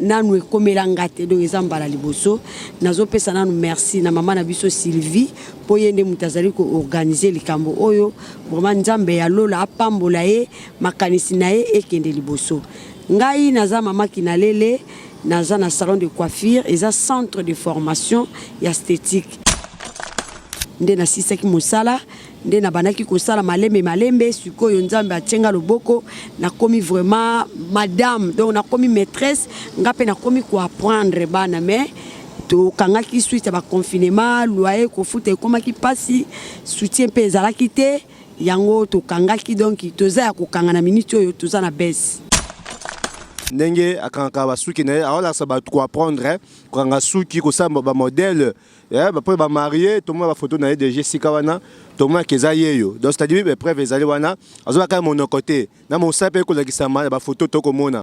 nanu ekomelanga te donc eza mbala liboso nazopesa nanu merci na mama na biso Sylvie po yende mutazali ko organiser likambo oyo vraiment nzambe ya lola apambola ye makanisi na ye ekende liboso ngai naza mama Kinalele naza na salon de coiffure eza centre de formation ya esthétique nde na sisaki mosala nde na banaki kosala malembe sikoyo nzambe atenga loboko nakomi vraiment madame donc nakomi maîtresse ngape nakomi ko apprendre bana mais to kangaki suite ba confinement loyer ko futa ekomaki pasi soutien pe ezalaki te yango to kangaki donc toza ya kokanga na minute oyo toza na baisse ndenge akanga basuki na ala sa ba ko apprendre kanga suki ko sa ba modèle ba po ba marié to mo ba photo na de Jessica wana to mo keza yeyo donc c'est-à-dire be preuve ezali wana azo ka mon côté na mo sape ko lakisa ba photo to ko mona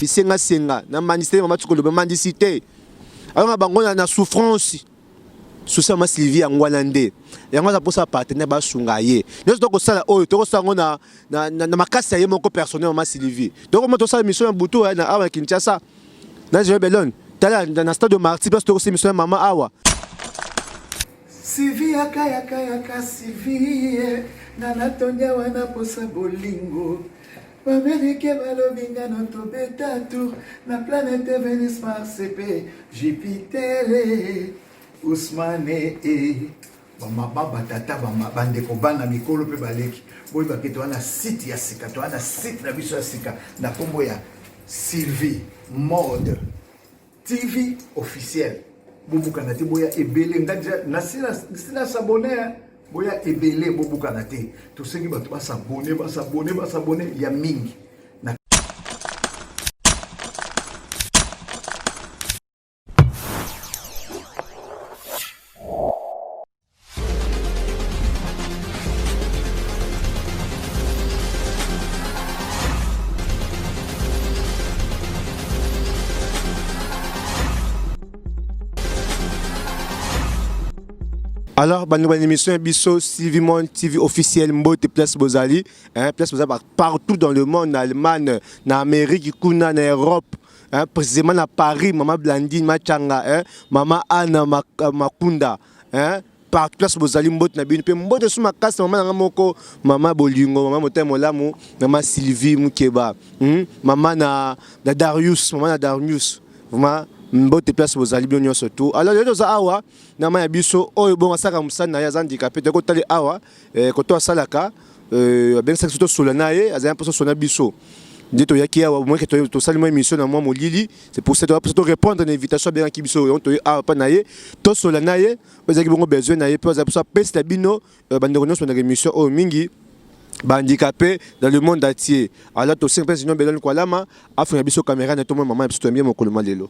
bisenga na mandicité mama tukolo ba mandicité alors bango na souffrance souci ma Sylvie angwana nde yango za posa partenaire ba sunga ye nyo to ko sala oyo to ko sango na makasi ye moko personnel ma Sylvie donc mo to sala mission butu na awa Kinshasa na je belon tala na stade de Marty parce que to ko mission mama awa Sylvie aka Sylvie na natonya wana posa bolingo Bamelike balobinga no to betatu na planète Vénus Mars CP Jupiter Ousmane bama baba tata bama bande ko bana mikolo pe baleki boy baketo wana site ya sika to wana site na biso ya sika na kombo ya Sylvie Mode TV officiel bobuka na te boya ebele ngaja na sina s'abonner boya ebele bobuka na te to sengi bato ba s'abonner ya mingi. Alors, bah, nous avons une émission Bisso Sylvie Monde TV officielle Mbote Place Bozali, Place Bozali partout dans le monde, en Allemagne, en Amérique, en Europe, précisément à Paris, Maman Blandine, Machanga, Maman Anna Makunda, partout Place Bozali Mbote Nabine, puis Mbote sous ma casse, Maman Namoko, Maman Bolingo, Maman Motemolamu, Maman Sylvie Mukeba, Maman na Darius, Maman na Darius, vraiment. Mbote Place Bozali bien surtout alors les deux awa na ma biso oyo bon asaka musana ya handicapé te ko tali awa ko to asalaka ben ça surtout solana ye azaya poso sona biso dito yaki awa moi que to sali moi émission na moi molili c'est pour ça to répondre à l'invitation bien ki biso on to awa pa na ye to solana ye bazaki bongo besoin na ye pour ça peste bino bande reunion sur na émission o mingi handicapé dans le monde entier alors to 5 personnes belon kwa lama afa biso caméra na to moi maman biso to bien mokolo malelo.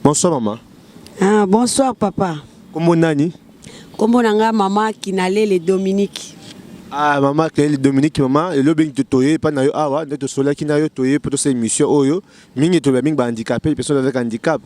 Bonsoir maman. Ah, bonsoir papa. Comment nani? Comment nanga maman Kinalele Dominique. Ah maman Kinalele Dominique maman et le bien de toyer pas na yo awa de to sola kina yo toyer pour cette émission oyo mingi to mingi ba handicapé personnes avec handicap.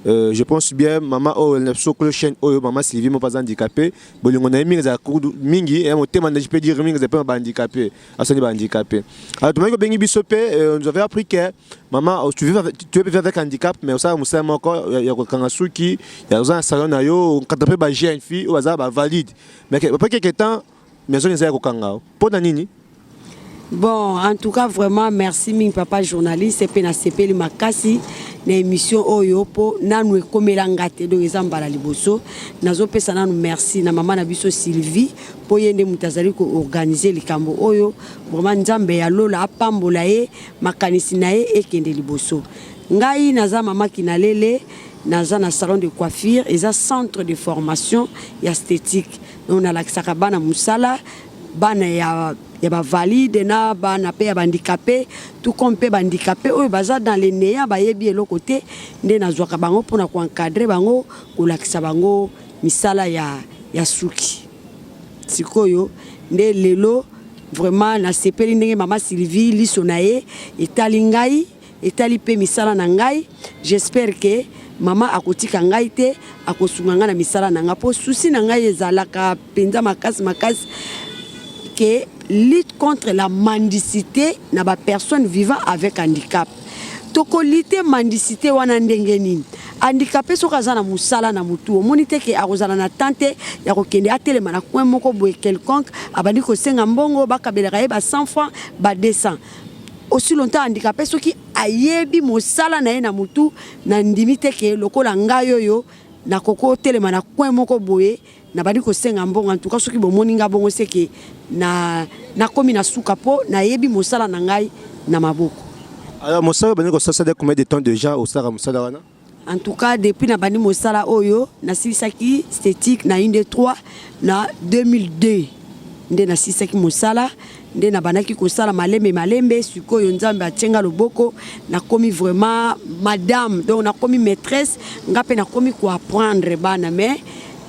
Je pense bien maman oh elle so ko chaîne oyo maman Sylvie mo pas handicapé bolingo na mingi za mingi et mon thème je peux dire mingi za pas handicapé asani ba handicapé. Alors to mingi bengi bisopé on nous avait appris que maman tu veux vivre avec handicap mais ça musa moko ya ko kanga suki ya za salon na yo quand tu ba jeune fille ou za ba valide mais après quelque temps maison les kokanga pour nini. Bon, en tout cas vraiment merci min papa journaliste et pena sepeli makasi na émission oyo po nanu ekomelanga te donc ezambala liboso nazo pesa nanu merci na mama na biso Sylvie po yende mutazali ko organiser likambo oyo vraiment nzambe ya lola apambola ye makanisi na ye ekende liboso ngai naza mama Kinalele naza na salon de coiffure eza centre de formation ya esthétique on a la bana musala bana ya ba valide na bana pe ya handicapé tout comme pe handicapé oyo baza dans les néa ba yebi eloko te nde nazwaka bango pona ko encadrer bango ko lakisa bango misala ya suki sikoyo nde lelo vraiment na sepeli ndenge mama Sylvie liso na ye etali ngai etali pe misala na ngai j'espère que mama akotika ngai te akosunga nga na misala na nga po souci na ngai ezalaka penza makasi que lutte contre la mendicité na ba personne vivant avec handicap tokolite mandicité wana ndenge nini handicapé soki aza na mosala na motu omoni te ke akozala na tante ya kokende atelema na coin moko boye quelconque abandi kosenga mbongo bakabelaka ye ba 100 francs ba 200 aussi longtemps handicapé soki ayebi mosala na ye na motu na ndimi te ke lokola ngai oyo na koko telema na coin moko boye na bandi kosenga mbongo en tout cas soki bomoni nga bongo seke na komi na suka po na yebi mosala na ngai na maboko. Alors mosala bandi ko sasa de combien de temps déjà au sala mosala wana? En tout cas depuis na bandi mosala oyo na silisaki esthétique na 1 2 3 na 2002 nde na silisaki mosala nde na banaki kosala malembe sikoyo nzambe atenga loboko na komi vraiment madame donc na komi maîtresse ngape na komi ko apprendre bana mais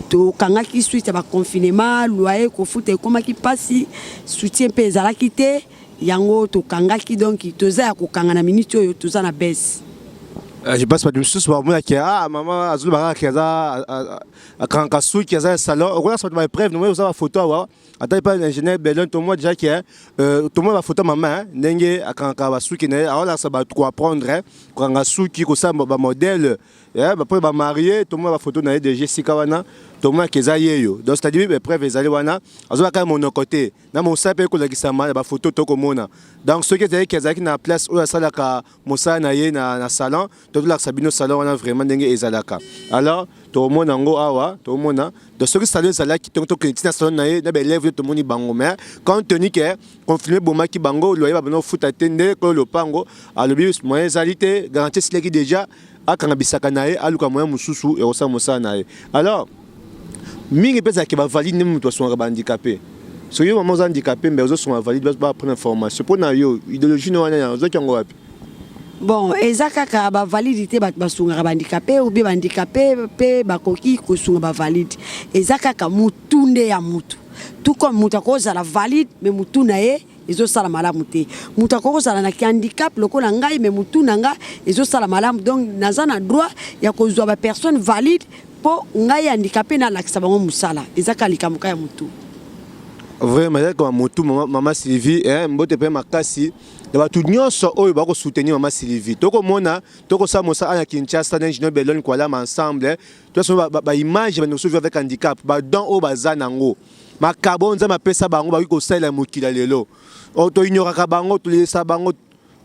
to kangaki suite à ba confinement loyer ko futa ekomaki pasi soutien pe ezalaki te yango to kangaki donc toza ya ko kanga na minute oyo toza na baisse. Je passe pas de sous pour moi qui maman azul bara qui a quand sou qui a salon on a sorti ma preuve nous on a photo wa attends pas l'ingénieur Belon tout moi déjà qui est tout moi la photo maman ndenge quand sou qui ne alors ça va quoi prendre quand sou qui ko ça ba modèle après ba marié tout moi la photo na de Jessica wana tout moi qui zayeyo donc c'est à dire preuve ezali wana azula ka mon côté na mon sape ko la kisama ba photo to komona donc ceux qui étaient qui ezaki na place où ça la ka mosa na ye na salon tout la sabino salon on a vraiment ndenge ezalaka alors tout le monde ngo awa tout le monde de ceux qui salon ça là qui to que tina salon na ye na ba élève tout le monde bango mais quand tenu que confirmer boma ki bango loyer ba no futa tende ko le pango alobi moyen zalité garantie c'est qui déjà akanga bisaka na ye aluka moyen mususu et osa mosa na ye alors mingi pesa ki ba valide ni mutu so ba handicapé so yo maman handicapé mais ozo so valide ba prendre information pour na yo idéologie no wana ozo kyango wapi. Bon, ezakaka ba validité ba basunga ba handicapé ou bien ba handicapé pe ba koki ko sunga ba valide. Ezakaka mutunde ya mutu. Tout comme mutu ko za la valide mais mutu na ye ezo sala malamu te. Mutu ko za na handicap lokola ngai mais mutu nanga ezo sala malamu donc naza na droit ya ko zwa ba personne valide po ngai handicapé na lakisa bango musala. Ezaka likamuka ya mutu. Vraiment comme mutu maman Sylvie mbote pe makasi ba tout nyonso oyo ba ko soutenir maman Sylvie toko mona toko sa mosa ana Kinshasa na ingénieur Belon kwa la ensemble to so ba image ba nous vivre avec handicap ba don o baza nango makabo nza mapesa bango ba ko sala mokila lelo o to ignoraka bango to les bango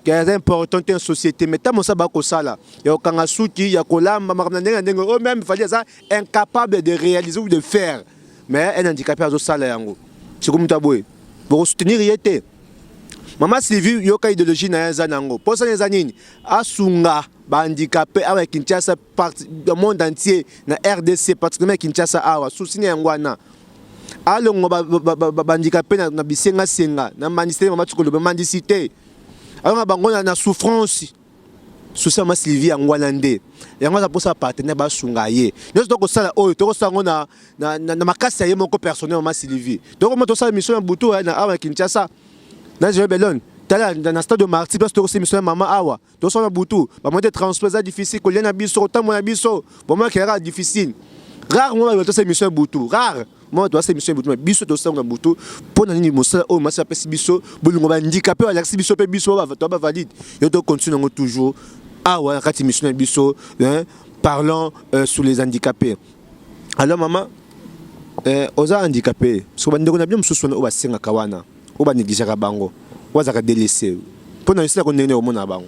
qui est important en société mais tamo sa ba ko sala ya kanga suki ya kolamba makamna ndenge o même fallait ça incapable de réaliser ou de faire mais un handicapé azo sala yango c'est comme taboy pour soutenir yete. Maman Sylvie yoka idéologie na zanango. Pour ça les années asunga ba handicapé avec Kinshasa parti du monde entier na RDC particulièrement Kinshasa awa soutenir ngwana. Alongo ba handicapé na bisenga senga na ministère mama tukolo ba mendicité. Alors bango na souffrance. Souci maman Sylvie ngwana nde. Yango za posa partenaire ba sunga ye. Nous donc ça oyo to sango na makasi ye moko personnel maman Sylvie. Donc moi to ça mission butu na awa Kinshasa. Dans le Belon, dans le stade de Marty, parce que c'est mission maman awa. Dans son boutou, bah moi des transports difficiles, que l'on a biso, autant mon abiso, pour moi qui est difficile. Rare moi to c'est mission boutou, rare. Moi to c'est mission boutou, biso to sango boutou. Pour nani mosa o masa pesi biso, bolungo ba handicapé ala biso pe biso to ba valide. Yo to continue toujours awa kati mission biso, parlant sur les handicapés. Alors maman aux handicapés, parce que bandeko na bien mususu o ba senga kawana. Oba négligera bango wazaka délaissé pour na sila ko ndenge o mona bango.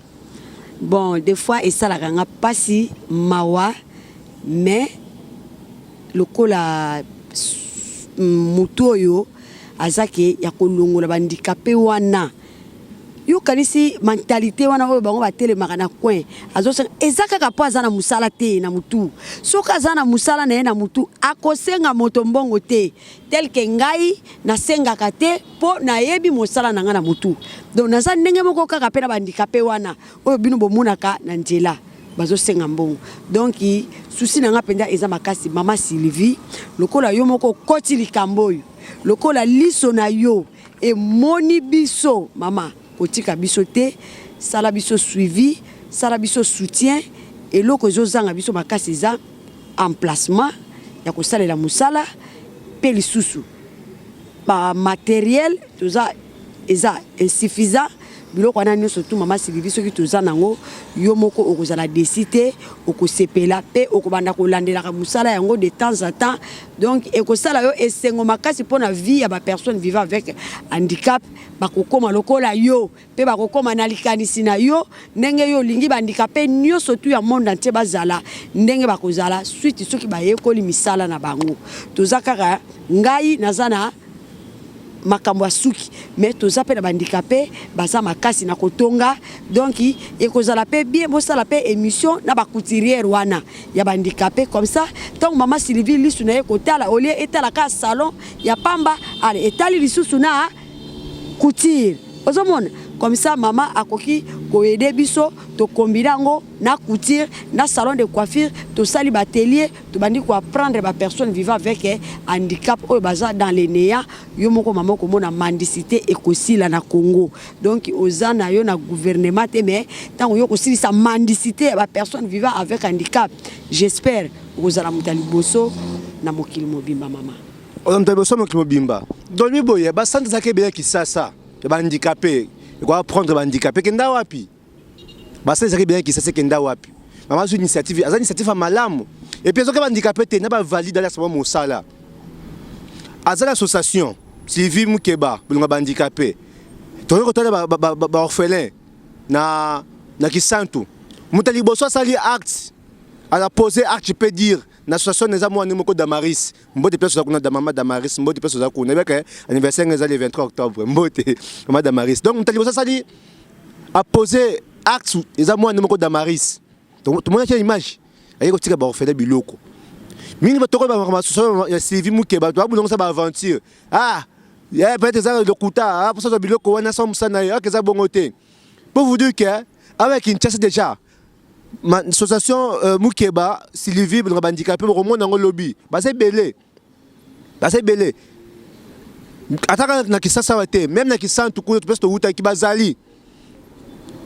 Bon des fois et ça la ranga pasi mawa mais lokola mutoyo azake ya kolongola bandicapé wana yo kanisi mentalité wana oyo bango batele makana coin azosa ezaka ka po azana musala te na mutu soka azana musala na ye na mutu akosenga moto mbongo te tel que ngai na senga kate po na yebi musala na nga na mutu donc naza ndenge moko kaka pe na bandicapé wana oyo bino bomunaka na nzela bazosenga mbongo donc souci na nga penda eza makasi mama Sylvie lokola yo moko koti likambo yo lokola liso na yo e moni biso mama otika biso te sala biso suivi sala biso soutien et loko zozanga biso makasi za emplacement ya ko salela musala pe lisusu ba matériel toza eza insuffisant biloko wana nyonso tu mama Sylvie soki toza nango yo moko okozala décider okosepela pe okobanda kolandelaka musala yango de temps en temps donc ekosala yo esengo makasi mpona vie ya bapersone vivant avec handicap bakokoma lokola yo pe bakokoma na likanisi na yo ndenge yo olingi bahandicapé nyonso tu ya monde entier bazala ndenge bakozala suite soki bayekoli misala na bango toza kaka ngai naza na makambo ya suki mais toza pe na bandicapé baza makasi na kotonga donc ekozala pe bien bosala pe émission na bacouturière wana ya bandicapé comme ça tant mama Sylvie lisu na ye kotala olie etalaka salon ya pamba ale etali lisusu na couture ozomona comme ça maman akoki koyede biso to kombinango na couture na salon de coiffure to sali batelier to bandi ko apprendre ba personne vivant avec handicap oyo baza dans les néants yo moko maman ko mona mendicité ekosila na Congo donc ozana yo na gouvernement te mais tant yo kosili sa mendicité ba personne vivant avec handicap j'espère ozala mutali boso na mokili mobimba maman on mutali boso mokili mobimba donc mi boye ba sante zake bien ki sasa ba handicapé quoi prendre handicapé kenda wapi basa ezaki bien ki sasa kenda wapi mama zo initiative aza initiative malamu et puis zoka handicapé te na ba valide la sama mosala aza l'association Sylvie Mukeba bulunga handicapé to ko tala ba orphelin na Kisantu mutali boso sali acte à la poser acte je peux dire l'association des amours moko Damaris mbote place kuna da mama Damaris mbote place za kuna beka anniversaire ngeza le 23 octobre mbote mama Damaris donc mutali bosa sali a poser acte les amours moko Damaris donc tout le monde a une image ayi ko tika ba orphelin biloko mingi ba toko ba association ya Sylvie Mukeba to abulongo sa ba aventure ya peut-être ça le kuta pour ça biloko wana sa musana ya ke za bongote pour vous dire que avec une chasse déjà l'association Mukeba Sylvie pour les handicapés au monde dans le lobby c'est belé ataka na kisasa wate même na Kisantu ko to pesto uta ki bazali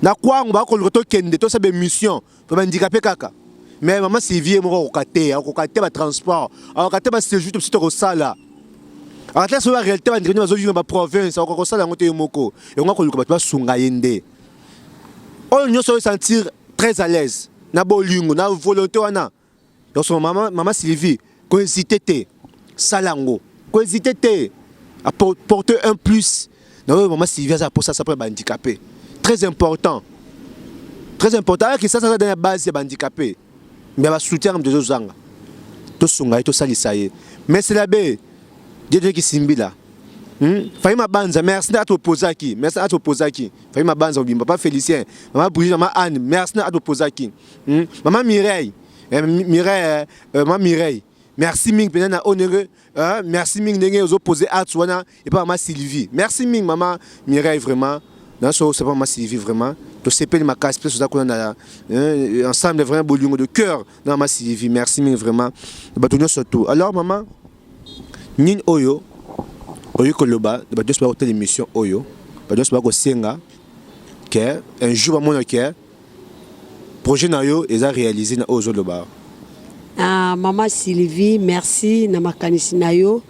na kwa ngba ko to kende to sabe mission pour handicapé kaka mais maman Sylvie mo ko kate ba transport ko ba séjour to sito ko sala atla so la réalité ba ndini bazo vivre ba province ko sala ngote yomoko e ngako ko ba sunga yende on nyonso sentir très à l'aise na bolingo na volonté wana donc maman Sylvie ko hésiter salango ko hésiter à porter un plus non maman Sylvie ça pour ça pour handicapé très important que ça dans la base des handicapés mais va soutien de zanga to sunga to salisa ye mais c'est la bé Dieu qui simbila Faima Banza, merci à Topozaki. Merci à Topozaki. Faima Banza, papa Félicien. Maman Brigitte, maman Anne, merci à Topozaki. Maman Mireille. Maman Mireille. Merci Ming, peut-être honoré. Merci Ming, aux opposés à Tswana et pas maman Sylvie. Merci Ming, maman Mireille, vraiment. Non, c'est pas maman Sylvie, vraiment. Tu sais pas ma casse, parce qu'on a ensemble, vraiment, beau de cœur dans maman Sylvie. Merci Ming, vraiment. Surtout. Alors, maman, Nin Oyo. Oyo koloba de badio sport télémission oyo badio sport ko senga que un jour mon que projet na yo eza réalisé na ozo loba maman Sylvie merci na makanisi na yo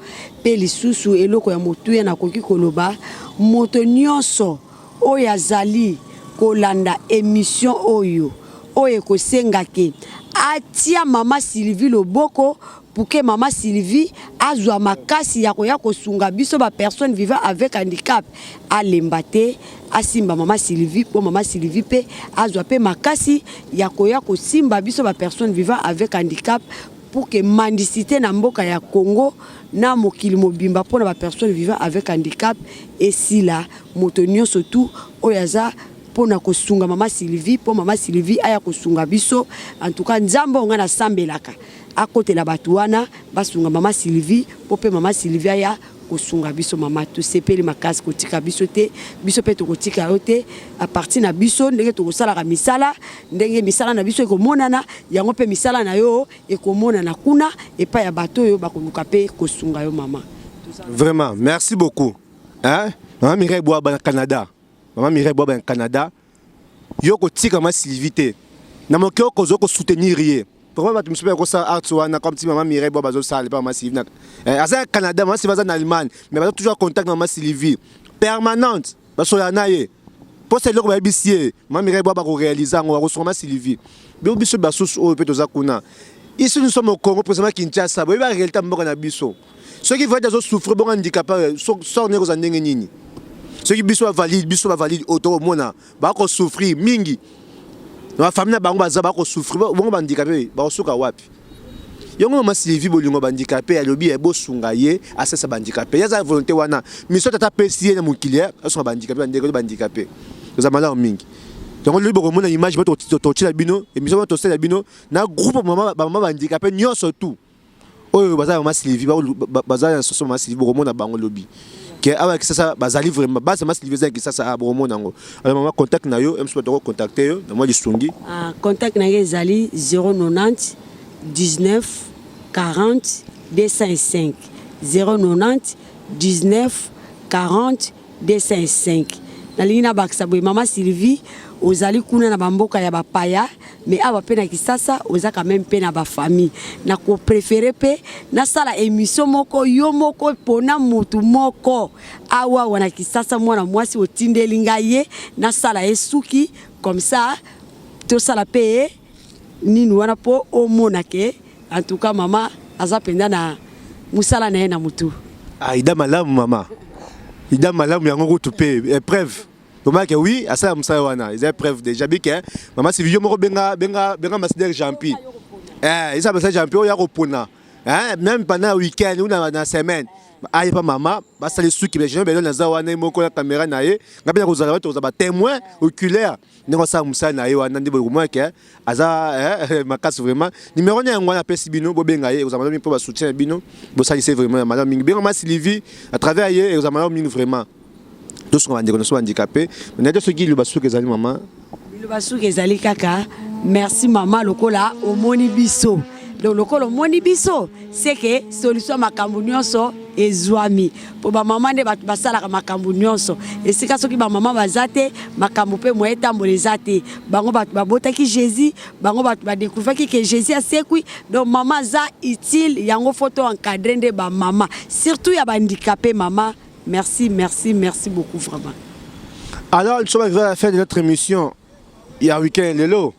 pe lisusu eloko ya motu ya na koki koloba moto nyonso oyo azali kolanda émission oyo ko senga ke atia maman Sylvie loboko pour que maman Sylvie azwa makasi ya koya kosunga biso ba personne vivant avec handicap a lembate asimba maman Sylvie pour maman Sylvie pe azwa pe makasi ya koya kosimba biso ba personne vivant avec handicap pour que mendicité na mboka ya Congo na mokili mobimba pour ba personne vivant avec handicap et si là moto nyonso tout oyaza pona kosunga maman Sylvie pour maman Sylvie aya kosunga biso en tout cas nzambo nga na sambelaka à côté la batouana basunga maman Sylvie pour pe maman Sylvie aya kosunga biso maman to sepeli makasi kotika biso te biso pe to kotika yote à partir na biso ndenge to kosala ka misala ndenge misala na biso ekomonana yango pe misala na yo ekomonana kuna et pas ya bato yo bakoluka pe kosunga yo maman vraiment merci beaucoup maman Mireille Boaba Canada maman Mireille Boaba Canada yo kotika maman Sylvie te na mokyo ko soutenir ye pourquoi tu me souviens que ça Artouana comme si maman Mireille Boba zo sale pas maman Sylvie à Canada maman Sylvie en Allemagne mais toujours contact maman Sylvie permanente parce que là naie pour c'est le ko bisie mama mire ba ko réaliser ngo ko soma Sylvie be biso basusu o pe toza kuna ici nous sommes au Congo précisément Kinshasa ba réalité moko na biso ceux qui veulent souffrir bon handicapé sort ne ko za ndenge nini ceux qui biso va valide auto mona ba ko souffrir mingi na famille na bango baza ba ko souffrir bon handicapé ba suka wapi yongo mama Sylvie bolingo bandicapé alobi e bosunga ye asesa bandicapé yaza volonté wana miso tata pesier na mukilier asunga bandicapé ndeko bandicapé za mala mingi donc le boko mona image ba to tila bino et miso to sela bino na groupe mama bandicapé nyonso tout oyo baza mama Sylvie baza na soso mama Sylvie boko mona bango lobi que avec ça bazali vraiment base mama Sylvie za ki ça boko mona ngo alors mama contact na yo mso to contacter yo na moi lisungi contact na ezali 090 19 40 205 090 19 40 205 nalingi na bakisa boye mama Sylvie ozali kuna na bamboka ya bapaya mais aba pe na Kisasa oza quand même pe na ba famille na ko préférer pe na sala émission moko yo moko pona mutu moko awa wana Kisasa mwana mwasi otindeli ngaye na sala esuki comme ça to sala pe nini wana po omona ke en tout cas maman aza penda na musala na na mutu ida malamu mama ida malamu yango ko tupe épreuve comment que oui asa musala wana ils épreuve déjà bien que maman Sylvie moko benga ambassadeur Jampi ils ambassadeur Jampi ya ko pona même pendant week-end ou na semaine aïe pas maman basa les suki mais j'ai besoin na zawana moko la caméra na ye ngabia ko zala to za ba témoin oculaire ndeko sa musala na ye wana ndi bo moi que aza makas vraiment numéro na ngwana pesi bino bo benga ye ozamalo mi po ba soutien bino bo salissez vraiment madame mingi benga ma Sylvie à travers ye ozamalo mingi vraiment tous sont handicapés mais ceux qui le basu que zali maman le basu que zali kaka merci maman lokola au moni biso donc lokola moni biso c'est que solution makambo nyonso ezwami po ba maman de basala makambo nyonso et c'est kaso ki ba maman bazate makambo pe mo etamboleza te bango ba botaki Jésus bango ba découvrir que Jésus a sekui donc maman za utile yango photo encadré de ba maman surtout ya ba handicapé maman. Merci beaucoup vraiment. Alors, nous sommes arrivés à la fin de notre émission. Il y a un week-end, Lelo.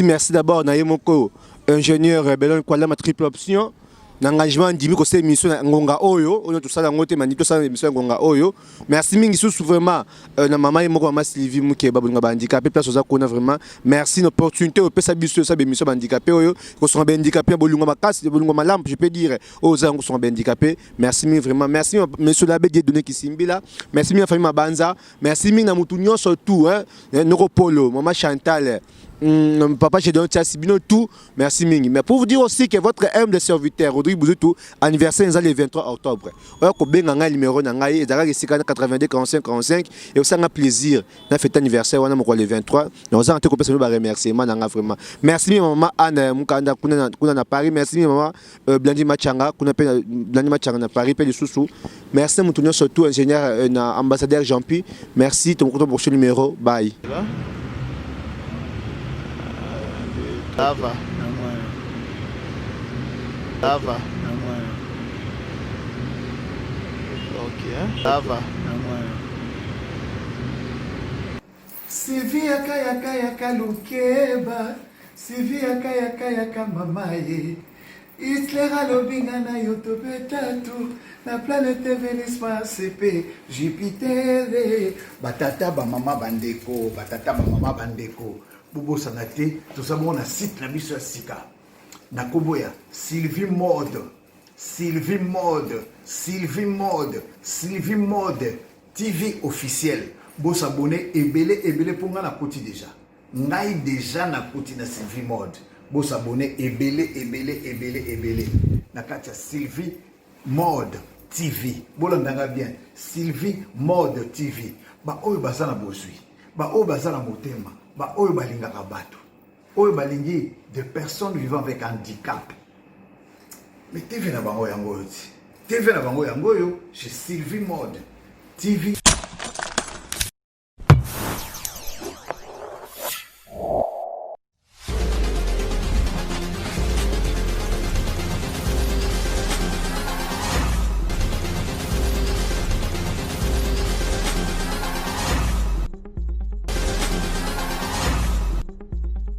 Merci d'abord à Yemoko, ingénieur Belon Kwalama triple option. L'engagement d'Imi Kose émission Ngonga Oyo. On a tout ça dans notre manito ça émission Ngonga Oyo. Merci mingi sous vraiment na maman Yemoko maman Sylvie Muke babunga handicapé place oza kona vraiment. Merci l'opportunité au pesa biso ça émission handicapé Oyo. Ko sont handicapé bolunga makasi bolunga malampe je peux dire aux gens qui sont handicapés. Merci mingi vraiment. Merci monsieur l'abbé de donner qui simbila. Merci mingi famille Mabanza. Merci mingi na mutu nyonso tout Noko Polo, maman Chantal. Papa, j'ai donné tout. Merci Mingi. Mais pour vous dire aussi que votre humble serviteur, Rodrigue Bouzoutou, anniversaire est le 23 octobre. Alors que ben nga numéro na ngai 82 45 45 et aussi un plaisir na fête anniversaire wana moko le 23. Nous avons été coupé ba remerciement na vraiment. Merci maman Anne Mukanda kuna na Paris. Merci maman Blandi Machanga kuna pe Blandi Machanga na Paris pe Sousou. Merci mutunyo surtout ingénieur na ambassadeur Jean-Pi. Merci ton pour ce numéro. Bye. Lava. Lava. Ok. Lava. Sylvie yaka lukeba. Sylvie yaka mamaye. Hitler alobinga na yotobe tatu. Na planète Vénus CP Jupiter. Batata ba mama bandeko. Batata ba mama bandeko. Bobo Sanate, tout ça on a site la mission Sika. Nakoboya, Sylvie Mode TV officiel. Bo s'abonner ebele pour nga na koti déjà. Ngai déjà na koti na Sylvie Mode. Bo s'abonner ebele. Na katia Sylvie Mode TV. Bolandanga bien. Sylvie Mode TV. Ba oyo basana bosui. Ba oyo basana motema. Ba oyo balingaka bato oyo balingi des personnes vivant avec handicap mais TV na bango yango yo TV na bango yango yo chez Sylvie Mode TV